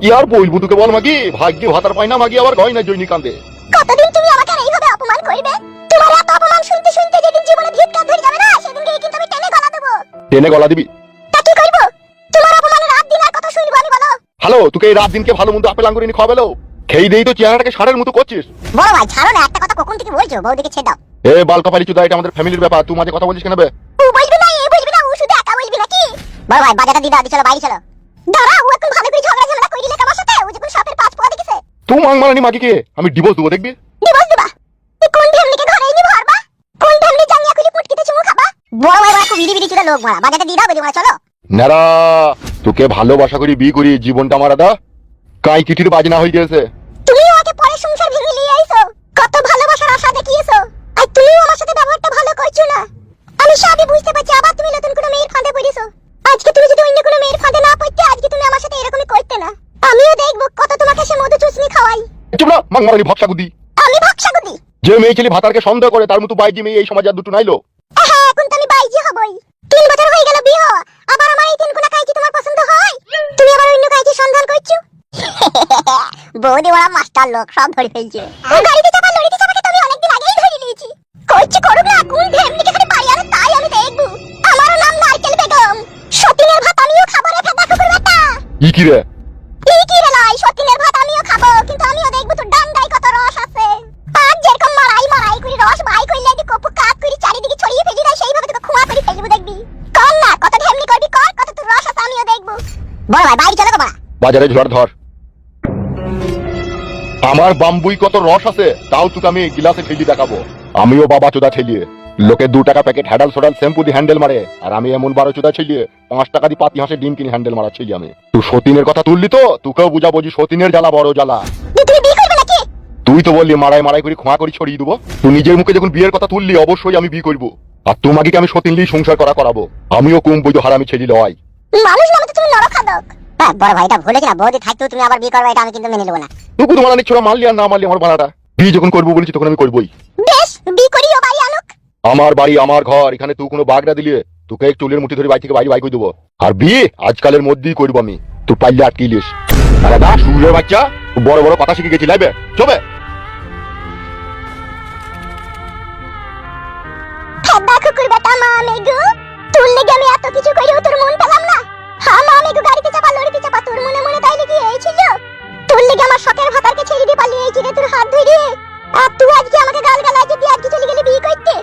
কি আর বলবো তোকে বল মাগি, ভাগ্যে ভাতার পাই না মাগি, আবার গয়না জৈনি কান্দে। কতদিন তুমি আমাকে আর এইভাবে অপমান করবে? তোমার এত অপমান শুনতে শুনতে যেদিন জীবনে ভিক্ষা ধরে যাবে না, সেদিনকে কিন্তু আমি টেনে গলা দেব। টেনে গলা দিবি? তা কি করব? তোমার অপমানে রাত দিন আর কত শুনবো আমি বলো? হ্যালো, তোকে এই রাত দিনকে ভালো মন্দ আপেল আঙ্গুর এনে খাওয়াবেলো, খেয়ে দেই তো চেহারাটাকে ষাঁড়ের মতো করছিস। বড় ভাই ছাড়ো না, একটা কথা কখন থেকে বলছো, বউদিকে ছেড়ে দাও। এ বাল কপালি চুদা, এটা আমাদের ফ্যামিলির ব্যাপার, তুই মাঝে কথা বলিস কেন বে? ও বলবি না, এ বলবি না, ও শুধু একা বলবি নাকি? বড় ভাই বাজারটা দি দাও, চলো বাইরে চলো। দাঁড়া, ও এখন ভালো করে ঝগড়া ঝামেলা কইলে আমার সাথে, ও যখন সাপের পাঁচ পোয়া দেখেছে। তুই মাং মারানি মাগিকে আমি ডিভোর্স দেবো দেখবি। ডিভোর্স দিবা? তুই কোন ফ্যামিলিকে ঘরে এনে ভরবা? কোন ফ্যামিলি জাঙ্গিয়া খুলি পুটকিতে চুমু খাবা? বড় ভাই বাকু বিড়ি বিড়ি চুদা লোক মারা, বাজারটা দি দাও, বেরিয়ে মারা চলো। নারা, তোকে ভালোবাসা করি বিয়ে করি জীবনটা আমার আদা কাই কিটির বাজনা হয়ে গেছে। তুমি ওকে পরে সংসার ভেঙে নিয়ে আইছো, কত ভালোবাসার আশা দেখিয়েছো, আর তুমিও আমার সাথে ব্যবহারটা ভালো করছো না। আমি সবই বুঝতে পারছি, আবার তুমি নতুন কোনো মেয়ের ফাঁদে পড়েছো। আজকে তুমি যদি অন্য কোনো মেয়ের ফাঁদে না পড়তে, আজকে তুমি আমার সাথে এরকমই করতে না। আমিও দেখবো কত তোমাকে সে মধু চুষনি খাওয়াই। চুপ না মাং মারানি ভক্সাগুদি। আমি ভক্সাগুদি? যে মেয়ে ছেলে ভাতারকে সন্দেহ করে তার মতো বাইজি মেয়ে এই সমাজে আর দুটো নাইলো। হ্যাঁ, এখন তো আমি বাইজি হবই। 3 বছর হয়ে গেল বিয়ে হওয়া, আবার আমার এই 3 কোনা কাইকি তোমার পছন্দ হয়? তুমি আবার অন্য কাইকি সন্ধান করছো? বৌদি ওরা মাস্টার লোক, সব ধরে ফেলছে। গাড়িতে চাপা লরিতে চাপাকে তুমি অনেকদিন আগেই ধরে নিয়েছি। কইছি করুক না, কোন ফ্যামিলিকে খালি বাড়ি আনে তাই আমি দেখবো। আমারও নাম নারকেল বেগম, সতীনের ভাত আমিও খাবো রে ফেদা কুকুর বেটা। ই কি রে? এই কি রে লাই, সতীনের ভাত আমিও খাবো, কিন্তু আমিও দেখবো তোর ডান্ডায় কত রস আছে। আর যেরকম মারাই মারাই করে রস বাই কইলে দি কপু কাট করে চারিদিকে ছড়িয়ে ফেলি না, সেইভাবে তোকে খুয়া করে ফেলবো দেখবি। কর না, কত ঢেমনি করবি কর, কত তোর রস আছে আমিও দেখবো। বড় ভাই বাইরে চলো গো বাড়া। বাজারে ঝড় ধর। আমার বাম্বুই কত রস আছে, তাও তোকে আমি গিলাসে ঠেলি দেখাবো। আমিও বাবা চোদা ঠেলিয়ে লোকে 2 টাকা প্যাকেট হ্যাডাল সোডাল শ্যাম্পু দিয়ে হ্যান্ডেল মারে, আর আমি এমন 12 চোদা ছেলিয়ে 5 টাকা দিয়ে পাতি হাঁসে ডিম কিনে হ্যান্ডেল মারা ছেলি আমি। তুই সতীনের কথা তুললি তো, তোকেও বুঝাবো যে সতীনের জ্বালা বড় জ্বালা। তুমি বিয়ে করবে নাকি? তুই তো বললি মারাই মারাই করে খোঁয়া করে ছড়িয়ে দেবো, তুই নিজের মুখে যখন বিয়ের কথা তুললি অবশ্যই আমি বিয়ে করবো, আর তোমাকে আমি সতীনলি সংসার করাবো। আমিও কুম বৈধ হারামি ছেলি লয়। মানুষ নামে তো তুমি নরখাদক। হ্যাঁ বড় ভাই, এটা ভুলে গেলা, বৌদি থাকতেও তুমি আবার বিয়ে করবে, এটা আমি কিন্তু মেনে নেব না। তুই তোমার অনেক ছোড়া মারলি আর না মারলি আমার বানাটা, বিয়ে যখন করবো বলেছি তখন আমি করবোই। বেশ, বিয়ে করিও বাড়ি আনুক। আমার বাড়ি আমার ঘর, এখানে তুই কোনো বাগড়া দিলে তোকে এক চুলের মুঠি ধরে বাড়ি থেকে বাইরে করে দেবো, আর বিয়ে আজকালের মধ্যেই করবো আমি, তুই পাইলে আটকিলিস। দাদা সুরের বাচ্চা, বড় বড় কথা শিখে গেছি লাইবে চবে। ফেদা কুকুর বেটা মা মেগু, তোর লেগে আমি এত কিছু কইরেও তোর মন পেলাম না। হ্যাঁ মা মেগু, গাড়িতে চাপা লরিতে চাপা, তোর মনে মনে তাইলে কি এই ছিল? তোর লেগে আমার শখের ভাতারকে ছেড়ে দিয়ে পালিয়ে এই রে তোর হাত ধরে। আর তুই আজকে আমাকে গাল গালায় যে তুই আজকে চলে গেলি বিয়ে করতে।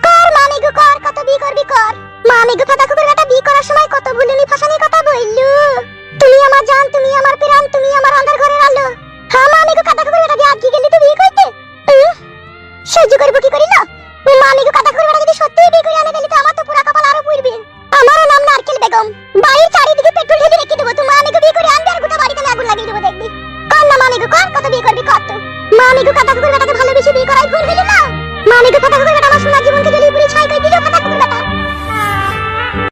কর মা মেগু কর, কত বিয়ে করবি কর। মা মেগু ফেদা কুকুর বেটা বিয়ে করার সময় কত ভুলুনি ফাঁসানির কথা বললু। তুমি আমার জান, তুমি আমার প্রাণ, তুমি আমার অন্ধকার ঘরের আলো। হ্যাঁ মা মেগু ফেদা কুকুর বেটা দিয়ে আজকে গেলি তুই বিয়ে করতে। সহ্য করবো কি করি না? মা মেগু ফেদা কুকুর বেটা যদি সত্যিই বিয়ে করে আনে গেলি তো আমার তো পুরা কপাল আরো পুড়বে। আমারও নাম নারকেল বেগম, বাড়ির চারিদিকে পেট্রোল ঢেলে রেখে দেবো। তুই মা মেগু বিয়ে করে আনবি আর গোটা বাড়িতে আমি আগুন লাগিয়ে দেবো দেখবি। কর না মা মেগু কর, কত বিয়ে করবি কর। তো মা মেগু ফেদা কুকুর বেটাকে ভালোবেসে বিয়ে করাই ভুল হইল না। মা মেগু ফেদা কুকুর বেটা